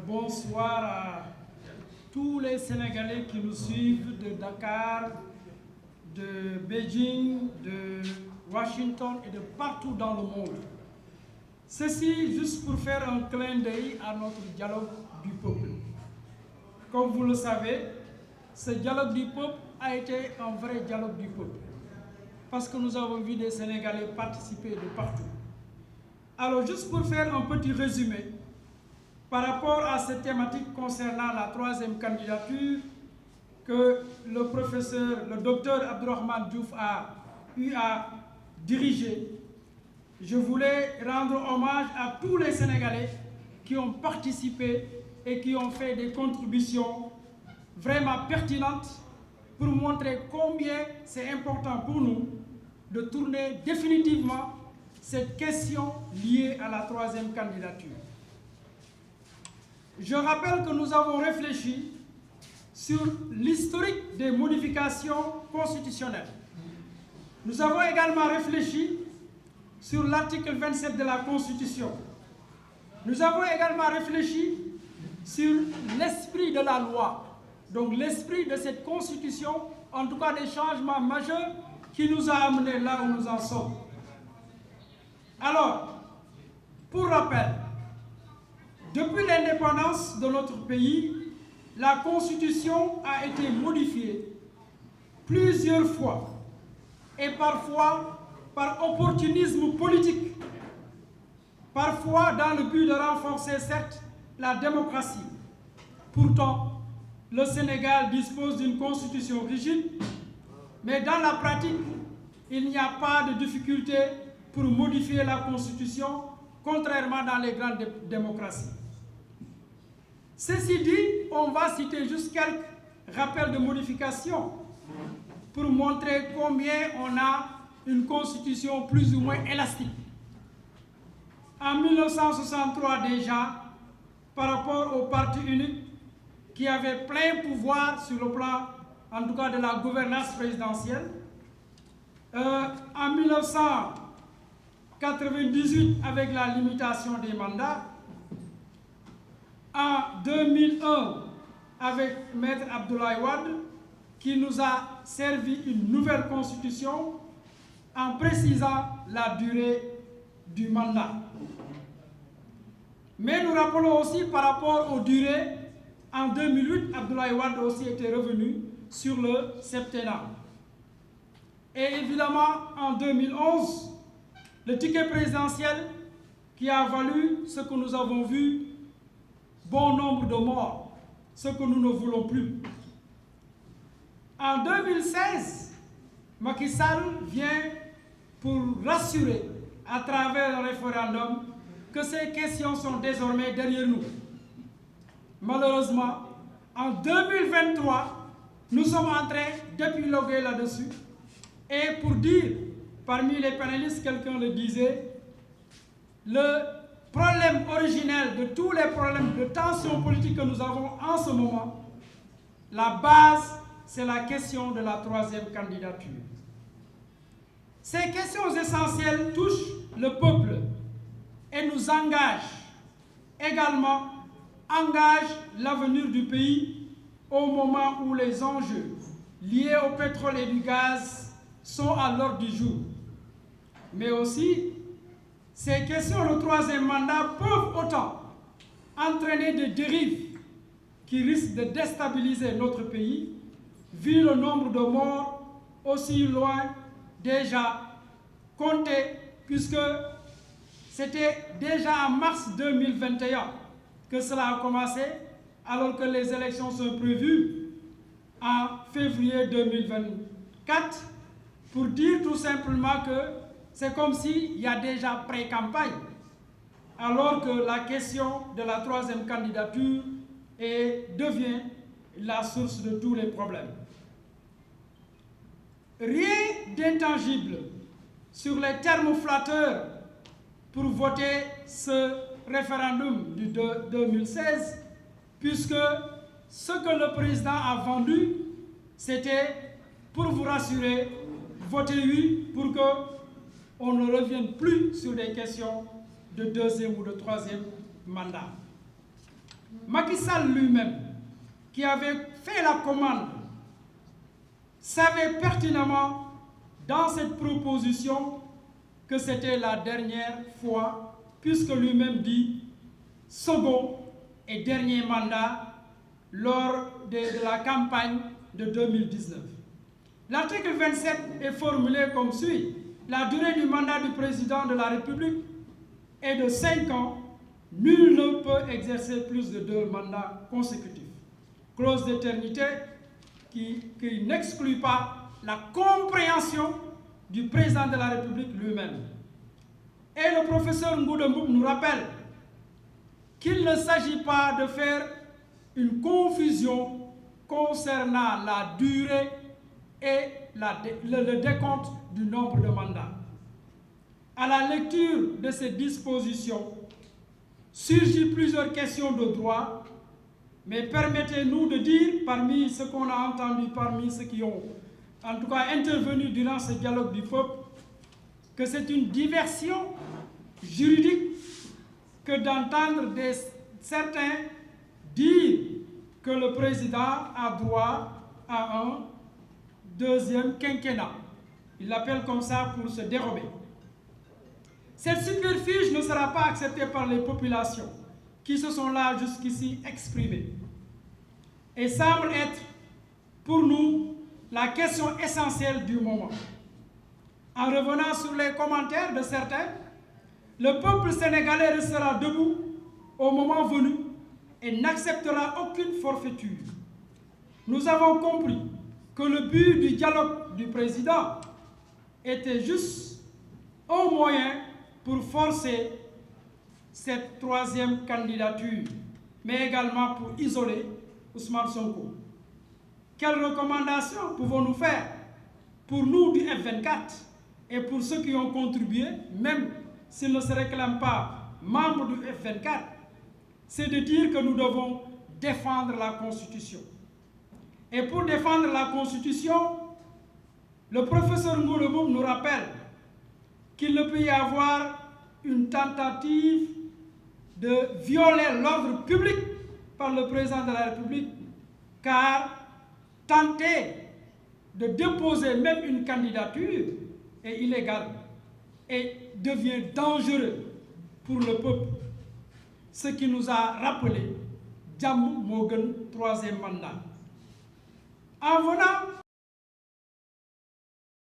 Bonsoir à tous les Sénégalais qui nous suivent de Dakar, de Beijing, de Washington et de partout dans le monde. Ceci juste pour faire un clin d'œil à notre dialogue du peuple. Comme vous le savez, ce dialogue du peuple a été un vrai dialogue du peuple. Parce que nous avons vu des Sénégalais participer de partout. Alors juste pour faire un petit résumé, par rapport à cette thématique concernant la troisième candidature que le professeur, le docteur Abdourahmane Diouf a eu à diriger, je voulais rendre hommage à tous les Sénégalais qui ont participé et qui ont fait des contributions vraiment pertinentes pour montrer combien c'est important pour nous de tourner définitivement cette question liée à la troisième candidature. Je rappelle que nous avons réfléchi sur l'historique des modifications constitutionnelles. Nous avons également réfléchi sur l'article 27 de la Constitution. Nous avons également réfléchi sur l'esprit de la loi, donc l'esprit de cette Constitution, en tout cas des changements majeurs qui nous a amenés là où nous en sommes. Alors, pour rappel, depuis l'indépendance de notre pays, la Constitution a été modifiée plusieurs fois et parfois par opportunisme politique, parfois dans le but de renforcer, certes, la démocratie. Pourtant, le Sénégal dispose d'une constitution rigide, mais dans la pratique, il n'y a pas de difficulté pour modifier la Constitution, contrairement dans les grandes démocraties. Ceci dit, on va citer juste quelques rappels de modification pour montrer combien on a une constitution plus ou moins élastique. En 1963 déjà, par rapport au parti unique qui avait plein pouvoir sur le plan, en tout cas de la gouvernance présidentielle, en 1998 avec la limitation des mandats, en 2001 avec Maître Abdoulaye Wade, qui nous a servi une nouvelle constitution en précisant la durée du mandat. Mais nous rappelons aussi par rapport aux durées, en 2008, Abdoulaye Wade aussi était revenu sur le septennat. Et évidemment, en 2011, le ticket présidentiel qui a valu ce que nous avons vu, bon nombre de morts, ce que nous ne voulons plus. En 2016, Macky Sall vient pour rassurer à travers le référendum que ces questions sont désormais derrière nous. Malheureusement, en 2023, nous sommes en train d'épiloguer là-dessus. Et pour dire, parmi les panélistes, quelqu'un le disait, le problème originel de tous les problèmes de tension politique que nous avons en ce moment, la base, c'est la question de la troisième candidature. Ces questions essentielles touchent le peuple et nous engagent, également engagent l'avenir du pays au moment où les enjeux liés au pétrole et du gaz sont à l'ordre du jour. Mais aussi, ces questions, le troisième mandat, peuvent autant entraîner des dérives qui risquent de déstabiliser notre pays, vu le nombre de morts aussi loin déjà compté, puisque c'était déjà en mars 2021 que cela a commencé, alors que les élections sont prévues en février 2024, pour dire tout simplement que c'est comme s'il y a déjà pré-campagne, alors que la question de la troisième candidature devient la source de tous les problèmes. Rien d'intangible sur les termes flatteurs pour voter ce référendum du 2016, puisque ce que le président a vendu, c'était, pour vous rassurer, voter oui pour qu'on ne revienne plus sur des questions de deuxième ou de troisième mandat. Macky Sall lui-même, qui avait fait la commande, savait pertinemment dans cette proposition que c'était la dernière fois, puisque lui-même dit second et dernier mandat lors de la campagne de 2019. L'article 27 est formulé comme suit. La durée du mandat du président de la République est de 5 ans. Nul ne peut exercer plus de 2 mandats consécutifs. Clause d'éternité qui n'exclut pas la compréhension du président de la République lui-même. Et le professeur Ngouda Mboup nous rappelle qu'il ne s'agit pas de faire une confusion concernant la durée et le décompte du nombre de mandats. À la lecture de ces dispositions, surgit plusieurs questions de droit, mais permettez-nous de dire, parmi ce qu'on a entendu, parmi ceux qui ont en tout cas intervenu durant ce dialogue du peuple, que c'est une diversion juridique que d'entendre certains dire que le président a droit à un deuxième quinquennat. Il l'appelle comme ça pour se dérober. Cette subterfuge ne sera pas acceptée par les populations qui se sont là jusqu'ici exprimées et semble être pour nous la question essentielle du moment. En revenant sur les commentaires de certains, le peuple sénégalais restera debout au moment venu et n'acceptera aucune forfaiture. Nous avons compris que le but du dialogue du président était juste un moyen pour forcer cette 3e candidature, mais également pour isoler Ousmane Sonko. Quelles recommandations pouvons-nous faire pour nous du F24 et pour ceux qui ont contribué, même s'ils ne se réclament pas membres du F24, c'est de dire que nous devons défendre la Constitution. Et pour défendre la Constitution, le professeur Ngouda Mboup nous rappelle qu'il ne peut y avoir une tentative de violer l'ordre public par le président de la République, car tenter de déposer même une candidature est illégal et devient dangereux pour le peuple. Ce qui nous a rappelé Djamou Mogen, 3e mandat. En venant